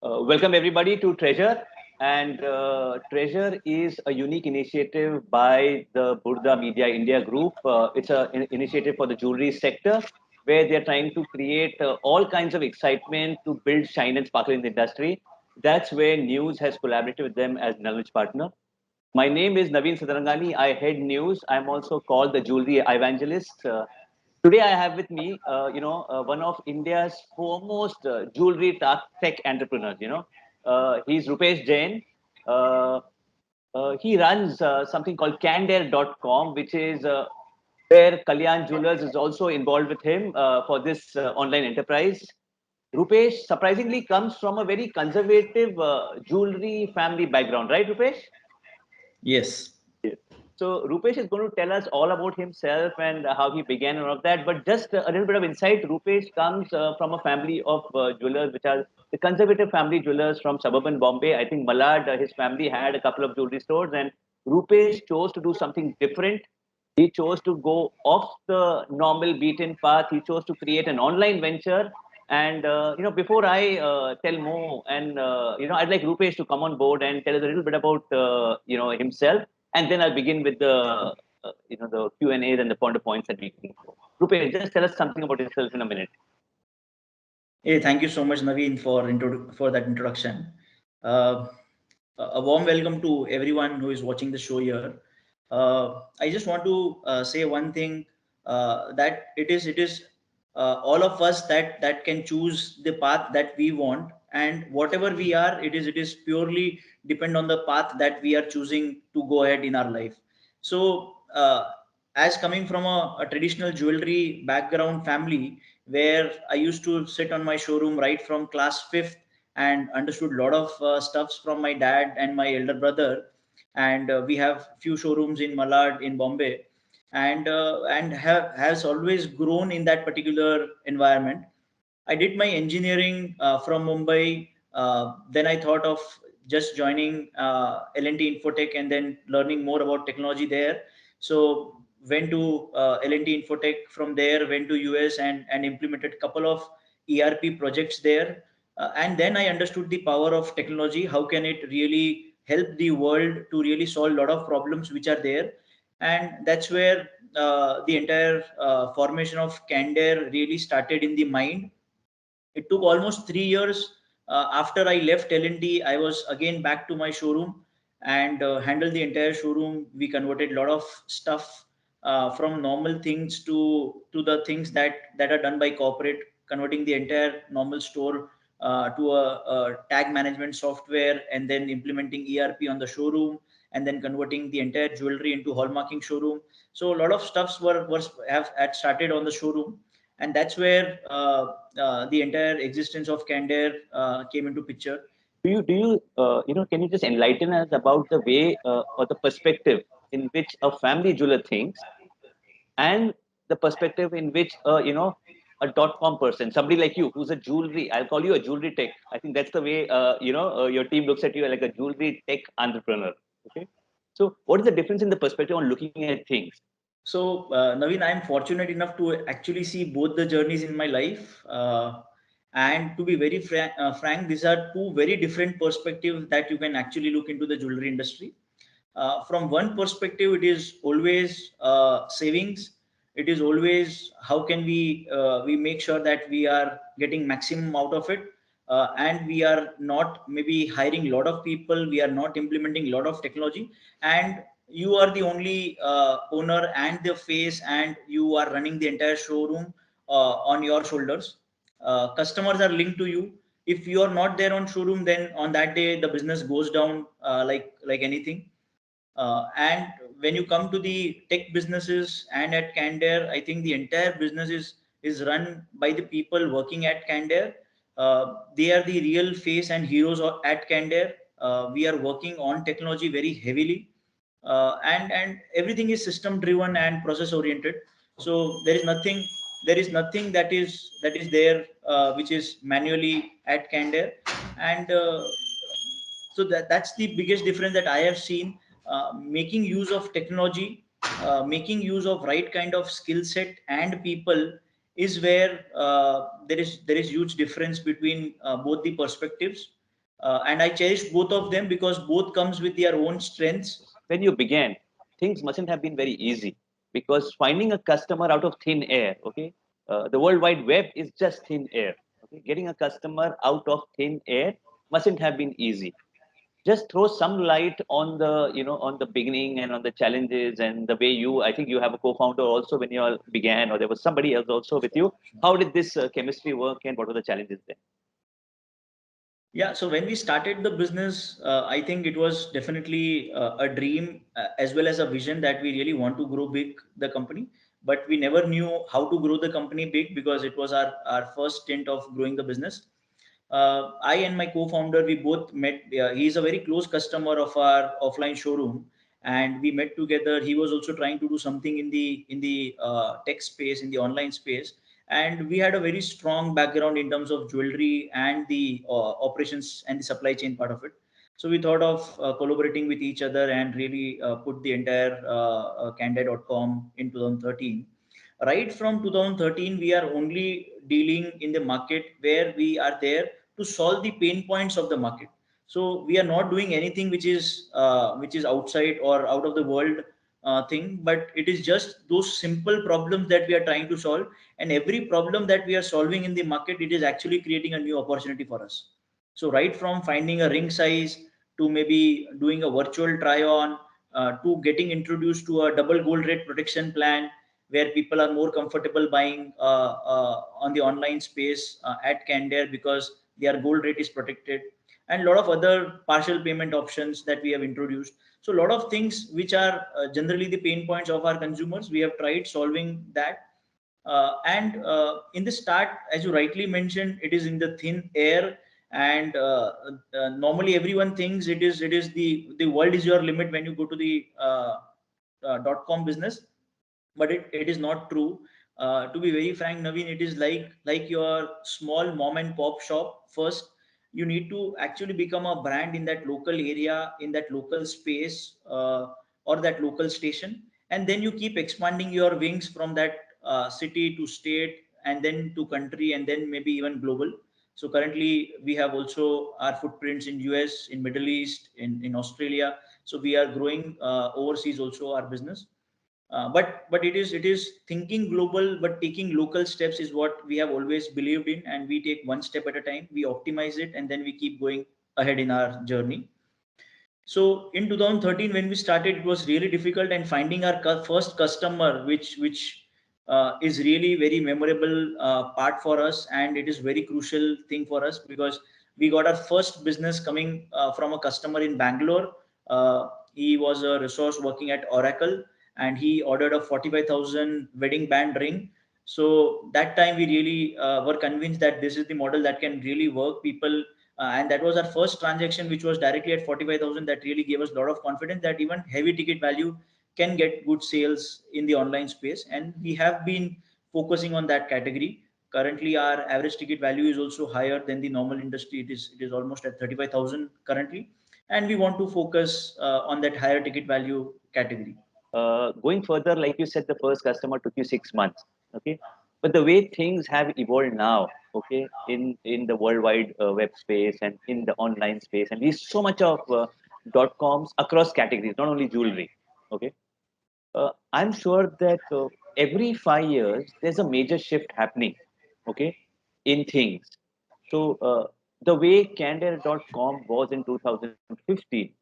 Welcome everybody to Treasure. And Treasure is a unique initiative by the Burda Media India Group. It's an initiative for the jewelry sector where they're trying to create all kinds of excitement to build shine and sparkle in the industry. That's where News has collaborated with them as knowledge partner. My name is Naveen Sadarangani. I head news. I'm also called the jewelry evangelist. Today I have with me, one of India's foremost jewelry tech entrepreneurs. He's Rupesh Jain. Uh, he runs something called Candare.com, which is where Kalyan Jewelers is also involved with him for this online enterprise. Rupesh surprisingly comes from a very conservative jewelry family background, right, Rupesh? Yes. Yes. So Rupesh is going to tell us all about himself and how he began and all of that. But just a little bit of insight. Rupesh comes from a family of jewelers, which are the conservative family jewelers from suburban Bombay. I think Malad, his family had a couple of jewelry stores, and Rupesh chose to do something different. He chose to go off the normal beaten path. He chose to create an online venture. And before I tell more, and I'd like Rupesh to come on board and tell us a little bit about himself, and then I'll begin with the Q and A's and the points that we can go. Rupesh, just tell us something about yourself in a minute. Hey, thank you so much, Naveen, for that introduction. Uh, a warm welcome to everyone who is watching the show here. I just want to say one thing that it is all of us that can choose the path that we want, and whatever we are, it is purely depend on the path that we are choosing to go ahead in our life. So, as coming from a traditional jewelry background family, where I used to sit on my showroom right from class fifth and understood a lot of stuffs from my dad and my elder brother, and we have few showrooms in Malad in Bombay, and has always grown in that particular environment. I did my engineering from Mumbai. Then I thought of just joining L&T Infotech and then learning more about technology there. So went to L&T Infotech. From there went to US and implemented a couple of ERP projects there. And then I understood the power of technology. How can it really help the world to really solve a lot of problems which are there? And that's where the entire formation of Candare really started in the mind. It took almost 3 years. After I left L&D, I was again back to my showroom and handled the entire showroom. We converted a lot of stuff from normal things to the things that are done by corporate, converting the entire normal store to a tag management software, and then implementing ERP on the showroom, and then converting the entire jewelry into hallmarking showroom. So a lot of stuffs were have had started on the showroom, and that's where the entire existence of Candare came into picture. Do you can you just enlighten us about the way or the perspective in which a family jeweler thinks, and the perspective in which a .com person, somebody like you who's a jewelry, I'll call you a jewelry tech. I think that's the way your team looks at you, like a jewelry tech entrepreneur. Okay, so what is the difference in the perspective on looking at things? So, Naveen, I'm fortunate enough to actually see both the journeys in my life. And to be very frank, these are two very different perspectives that you can actually look into the jewelry industry. From one perspective, it is always savings. It is always how can we make sure that we are getting maximum out of it, and we are not maybe hiring a lot of people. We are not implementing a lot of technology, and you are the only owner and the face, and you are running the entire showroom on your shoulders. Customers are linked to you. If you are not there on showroom, then on that day the business goes down like anything. And when you come to the tech businesses and at Candare, I think the entire business is run by the people working at Candare. They are the real face and heroes at Candare. We are working on technology very heavily, and everything is system driven and process oriented. So there is nothing that is there which is manually at Candare, and so that's the biggest difference that I have seen. Making use of technology, making use of right kind of skill set and people is where there is huge difference between both the perspectives. and I cherish both of them because both comes with their own strengths. When you began, things mustn't have been very easy because finding a customer out of thin air, okay, the World Wide Web is just thin air. Okay, getting a customer out of thin air mustn't have been easy. Just throw some light on the on the beginning and on the challenges and the way you. I think you have a co-founder also when you all began, or there was somebody else also with you. How did this chemistry work, and what were the challenges there? Yeah, so when we started the business, I think it was definitely a dream as well as a vision that we really want to grow big the company. But we never knew how to grow the company big because it was our first stint of growing the business. I and my co-founder, we both met. He's a very close customer of our offline showroom, and we met together. He was also trying to do something in the tech space, in the online space, and we had a very strong background in terms of jewelry and the operations and the supply chain part of it. So we thought of collaborating with each other and really put the entire Candere.com in 2013. Right from 2013, we are only dealing in the market where we are there to solve the pain points of the market. So we are not doing anything which is outside or out of the world thing, but it is just those simple problems that we are trying to solve. And every problem that we are solving in the market, it is actually creating a new opportunity for us. So right from finding a ring size to maybe doing a virtual try on, to getting introduced to a double gold rate protection plan where people are more comfortable buying on the online space at Candere because their gold rate is protected, and a lot of other partial payment options that we have introduced. So a lot of things which are generally the pain points of our consumers, we have tried solving that. And in the start, as you rightly mentioned, it is in the thin air, and normally everyone thinks it is the world is your limit when you go to the .com business, but it is not true. To be very frank, Naveen, it is like your small mom and pop shop. First, you need to actually become a brand in that local area, in that local space, or that local station, and then you keep expanding your wings from that city to state, and then to country, and then maybe even global. So currently, we have also our footprints in US, in Middle East, in Australia. So we are growing overseas also our business. But it is thinking global but taking local steps is what we have always believed in, and we take one step at a time, we optimize it, and then we keep going ahead in our journey. So in 2013 when we started, it was really difficult, and finding our first customer, which is really very memorable part for us, and it is very crucial thing for us because we got our first business coming from a customer in Bangalore. He was a resource working at Oracle, and he ordered a 45,000 wedding band ring. So that time we really were convinced that this is the model that can really work. People and that was our first transaction, which was directly at 45,000. That really gave us a lot of confidence that even heavy ticket value can get good sales in the online space, and we have been focusing on that category. Currently, our average ticket value is also higher than the normal industry. It is almost at 35,000 currently, and we want to focus on that higher ticket value category. Going further, like you said, the first customer took you 6 months. Okay, but the way things have evolved now, okay, in the worldwide web space and in the online space, and there's so much of .coms across categories, not only jewelry. Okay, I'm sure that every 5 years there's a major shift happening. Okay, in things. So the way Candere.com was in 2015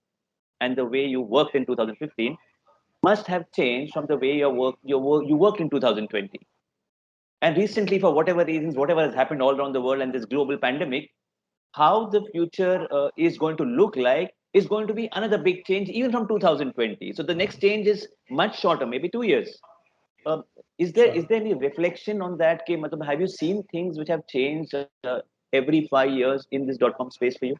and the way you worked in 2015 must have changed from the way you worked in 2020. And recently, for whatever reasons, whatever has happened all around the world and this global pandemic, how the future is going to look like is going to be another big change, even from 2020. So the next change is much shorter, maybe 2 years. Um, is there any reflection on that? Have you seen things which have changed every 5 years in this .com space for you?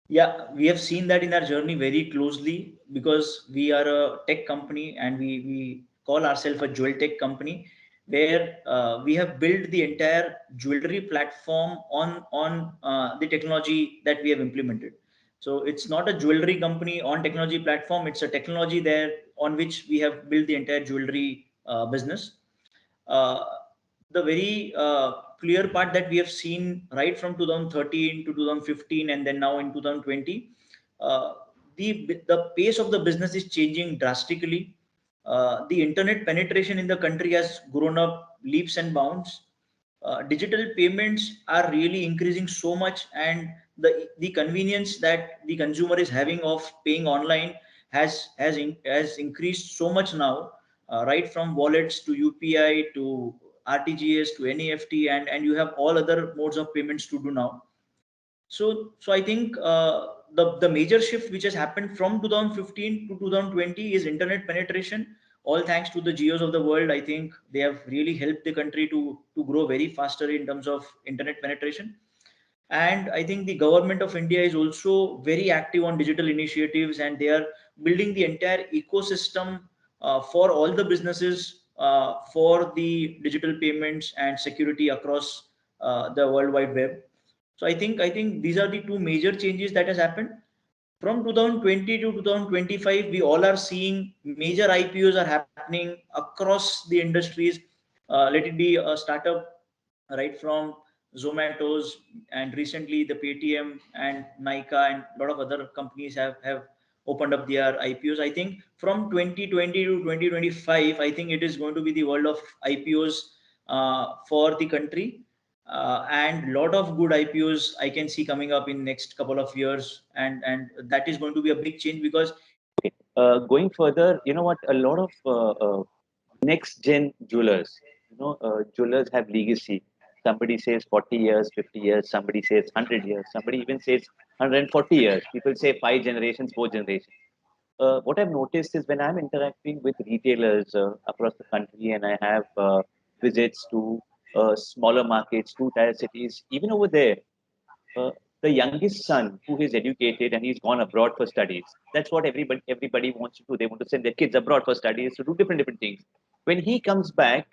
Yeah, we have seen that in our journey very closely because we are a tech company, and we call ourselves a jewel tech company where we have built the entire jewelry platform on the technology that we have implemented. So it's not a jewelry company on technology platform; it's a technology there on which we have built the entire jewelry business. Uh, the very clear part that we have seen right from 2013 to 2015 and then now in 2020. uh, the pace of the business is changing drastically. The internet penetration in the country has grown up leaps and bounds. Digital payments are really increasing so much, and the convenience that the consumer is having of paying online has increased so much now, right from wallets to UPI to RTGS to NEFT, and you have all other modes of payments to do now. So I think the major shift which has happened from 2015 to 2020 is internet penetration. All thanks to the geos of the world, I think they have really helped the country to grow very faster in terms of internet penetration. And I think the government of India is also very active on digital initiatives, and they are building the entire ecosystem for all the businesses for the digital payments and security across the world wide web. So I think these are the two major changes that has happened from 2020 to 2025. We all are seeing major IPOs are happening across the industries. Let it be a startup, right from Zomato's, and recently the Paytm and Nika and a lot of other companies have opened up their IPOs. I think from 2020 to 2025, I think it is going to be the world of IPOs for the country, and lot of good IPOs I can see coming up in next couple of years, and that is going to be a big change because Going further, you know what? A lot of next gen jewelers, jewelers have legacy. Somebody says 40 years, 50 years, somebody says 100 years, somebody even says 140 years. People say 5 generations, 4 generations. What I've noticed is when I'm interacting with retailers across the country and I have visits to smaller markets, two tier cities, even over there, uh, the youngest son who is educated and he's gone abroad for studies. That's what everybody wants to do. They want to send their kids abroad for studies to do different things. When he comes back,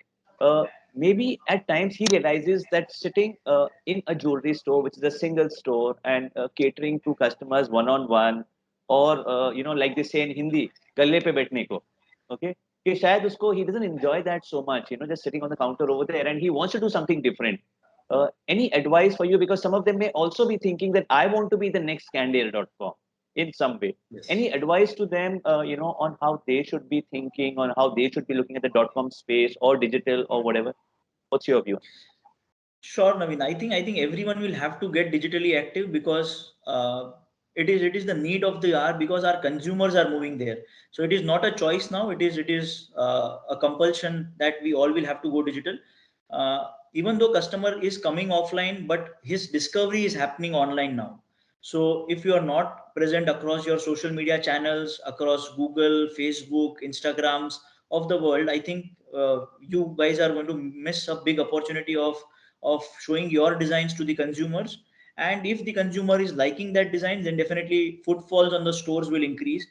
maybe at times he realizes that sitting in a jewelry store, which is a single store, and catering to customers one on one, or like they say in Hindi, galle pe baithne ko, okay. कि शायद उसको he doesn't enjoy that so much, just sitting on the counter over there, and he wants to do something different. Any advice for you? Because some of them may also be thinking that I want to be the next Candere.com in some way. yes. Any advice to them, on how they should be thinking, on how they should be looking at the .com space or digital or whatever? What's your view? Sure, Naveen. I think everyone will have to get digitally active because it is the need of the hour, because our consumers are moving there. So it is not a choice now. It is a compulsion that we all will have to go digital. Even though customer is coming offline, but his discovery is happening online now. So if you are not present across your social media channels, across Google, Facebook, Instagrams of the world, I think you guys are going to miss a big opportunity of showing your designs to the consumers. And if the consumer is liking that design, then definitely footfalls on the stores will increase.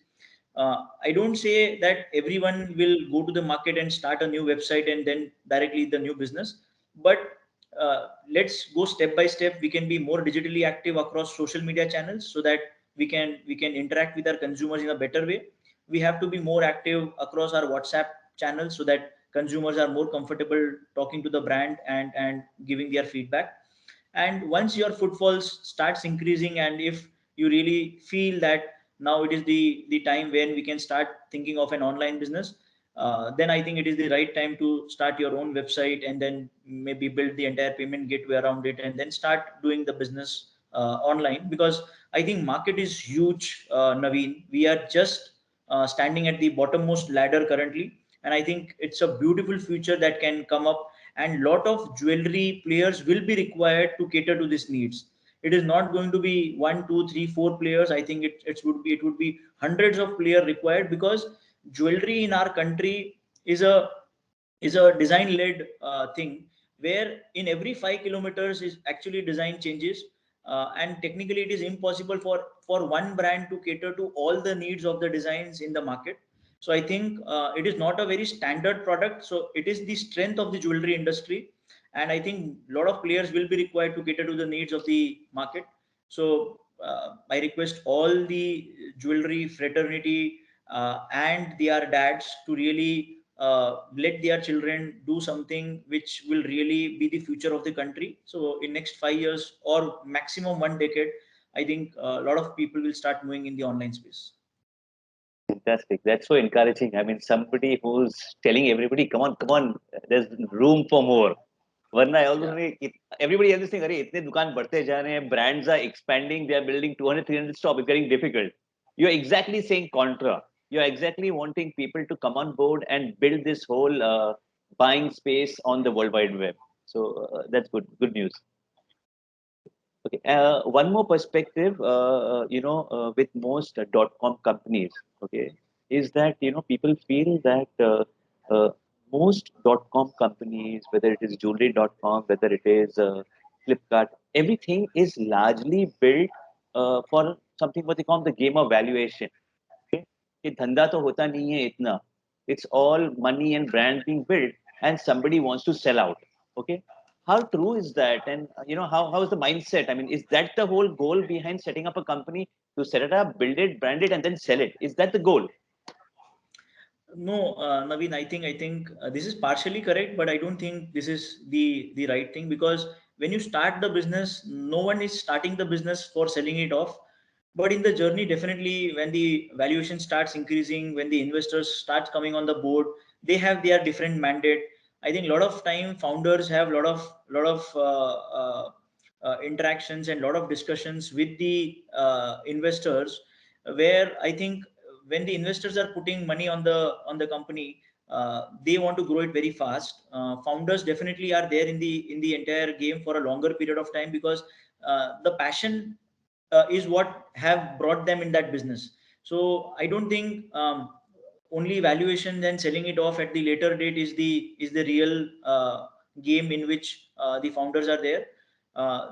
I don't say that everyone will go to the market and start a new website and then directly the new business, but let's go step by step. We can be more digitally active across social media channels so that we can interact with our consumers in a better way. We have to be more active across our WhatsApp channels so that consumers are more comfortable talking to the brand and giving their feedback. And once your footfalls starts increasing, and if you really feel that now it is the time when we can start thinking of an online business, then I think it is the right time to start your own website and then maybe build the entire payment gateway around it and then start doing the business online. Because I think market is huge, Naveen. We are just standing at the bottommost ladder currently, and I think it's a beautiful future that can come up, and lot of jewelry players will be required to cater to these needs. It is not going to be one, two, three, four players. I think it would be hundreds of players required, because jewelry in our country is a design led thing, where in every 5 kilometers is actually design changes, and technically it is impossible for one brand to cater to all the needs of the designs in the market. So I think it is not a very standard product, so it is the strength of the jewelry industry, and I think a lot of players will be required to cater to the needs of the market. So I request all the jewelry fraternity and their dads to really let their children do something which will really be the future of the country. So in next 5 years or maximum 1 decade, I think a lot of people will start moving in the online space. Fantastic. That's so encouraging. I mean, somebody who's telling everybody, come on, there's room for more. वरना I also Yeah. think everybody else is saying, अरे इतने दुकान बढ़ते जा रहे हैं, brands are expanding, they are building 200, 300 stop, it's getting difficult. You're exactly saying contra. You're exactly wanting people to come on board and build this whole buying space on the World Wide Web. So that's good news. Okay, one more perspective, with most dot-com companies, okay, is that, people feel that most dot-com companies, whether it is jewelry.com, whether it is Flipkart, everything is largely built for something what they call the game of valuation. Okay, कि धंधा तो होता नहीं है इतना. It's all money and brand being built, and somebody wants to sell out. Okay, how true is that? And how is the mindset? I mean, is that the whole goal behind setting up a company, to set it up, build it, brand it, and then sell it? Is that the goal? No, Naveen, I think this is partially correct, but I don't think this is the right thing, because when you start the business, no one is starting the business for selling it off. But in the journey, definitely when the valuation starts increasing, when the investors start coming on the board, they have their different mandate. I think a lot of time founders have a lot of interactions and a lot of discussions with the investors, where I think when the investors are putting money on the company, they want to grow it very fast. Founders definitely are there in the entire game for a longer period of time, because the passion is what have brought them in that business. So I don't think only valuation then selling it off at the later date is the real game in which the founders are there.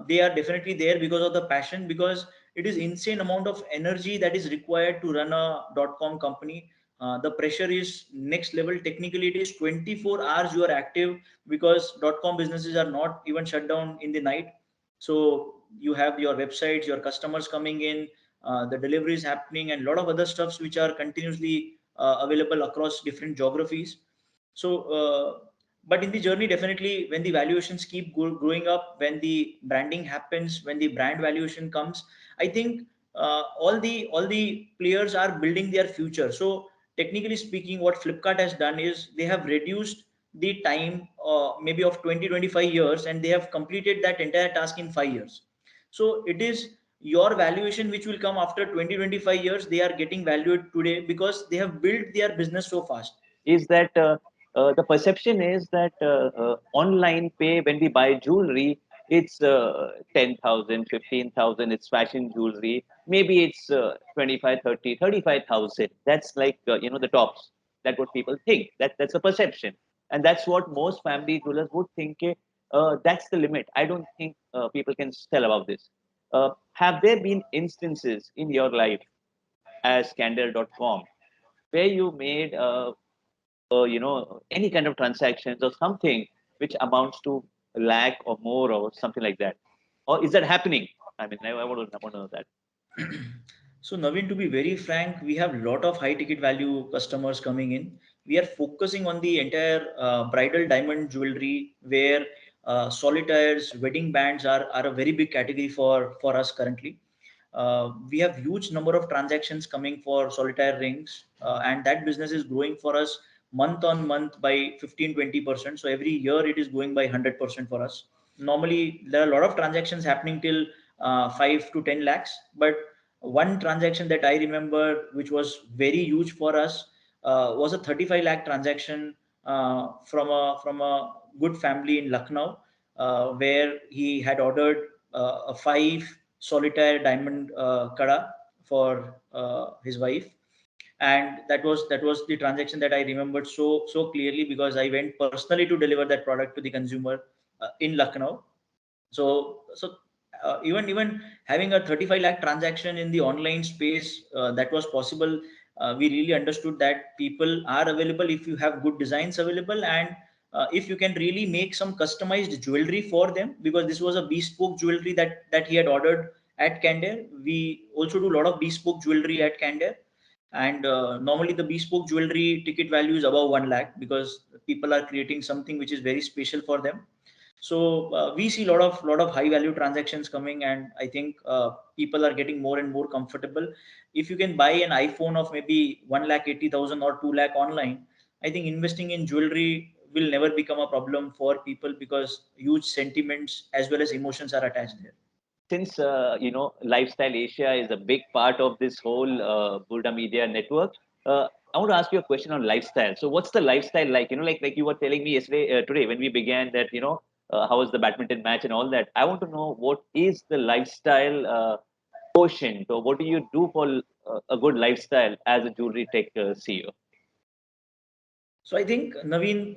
They are definitely there because of the passion, because it is insane amount of energy that is required to run a .com company. The pressure is next level. Technically, it is 24 hours you are active, because .com businesses are not even shut down in the night. So you have your websites, your customers coming in, the deliveries happening, and a lot of other stuffs which are continuously available across different geographies. So but in the journey, definitely when the valuations keep growing up, when the branding happens, when the brand valuation comes, I think all the players are building their future. So technically speaking, what Flipkart has done is they have reduced the time maybe of 20-25 years, and they have completed that entire task in 5 years. So it is your valuation which will come after 20-25 years. They are getting valued today because they have built their business so fast. Is that the perception is that online pay, when we buy jewelry, it's 10,000, 15,000, it's fashion jewelry. Maybe it's 25, 30, 35,000. That's like, the tops. That's what people think. That's a perception. And that's what most family jewelers would think. That's the limit. I don't think people can sell above this. Have there been instances in your life as Candle.com where you made any kind of transactions or something which amounts to a lakh or more or something like that? Or is that happening? I mean, I want to know that. So Naveen, to be very frank, we have a lot of high ticket value customers coming in. We are focusing on the entire bridal diamond jewelry, where solitaires, wedding bands are a very big category for us currently. We have huge number of transactions coming for solitaire rings, and that business is growing for us month on month by 15-20%. So every year it is going by 100% for us. Normally there are a lot of transactions happening till 5 to 10 lakhs, but one transaction that I remember which was very huge for us was a 35 lakh transaction from a good family in Lucknow, where he had ordered a 5 solitaire diamond kada for his wife. And that was the transaction that I remembered so clearly, because I went personally to deliver that product to the consumer in Lucknow. So even having a 35 lakh transaction in the online space, that was possible. We really understood that people are available if you have good designs available, and if you can really make some customized jewelry for them, because this was a bespoke jewelry that he had ordered at Candere. We also do a lot of bespoke jewelry at Candere. And normally the bespoke jewelry ticket value is above 1 lakh because people are creating something which is very special for them. So we see lot of high value transactions coming, and I think people are getting more and more comfortable. If you can buy an iPhone of maybe 1,80,000 or 2 lakh online, I think investing in jewelry will never become a problem for people because huge sentiments as well as emotions are attached there. Since Lifestyle Asia is a big part of this whole Burda Media network, I want to ask you a question on lifestyle. So what's the lifestyle like? Like you were telling me yesterday, today when we began, that how was the badminton match and all that. I want to know, what is the lifestyle quotient, or what do you do for a good lifestyle as a jewelry tech CEO? So I think, Naveen,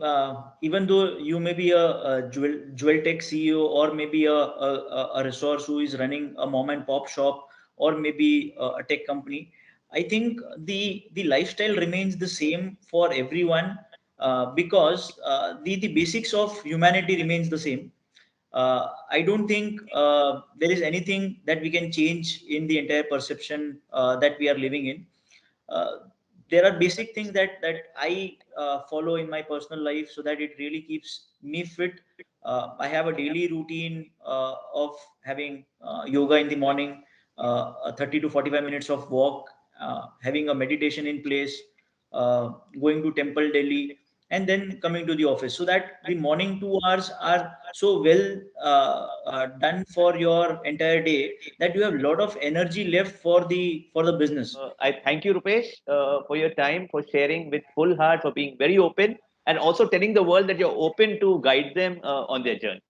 even though you may be a jewel tech CEO, or maybe a resource who is running a mom and pop shop, or maybe a tech company, I think the lifestyle remains the same for everyone, because the basics of humanity remains the same. I don't think there is anything that we can change in the entire perception that we are living in. uh, there are basic things that I follow in my personal life so that it really keeps me fit. I have a daily routine of having yoga in the morning, 30 to 45 minutes of walk, having a meditation in place, going to temple daily, and then coming to the office, so that the morning 2 hours are so well done for your entire day that you have a lot of energy left for the business. I thank you, Rupesh, for your time, for sharing with full heart, for being very open, and also telling the world that you're open to guide them on their journey.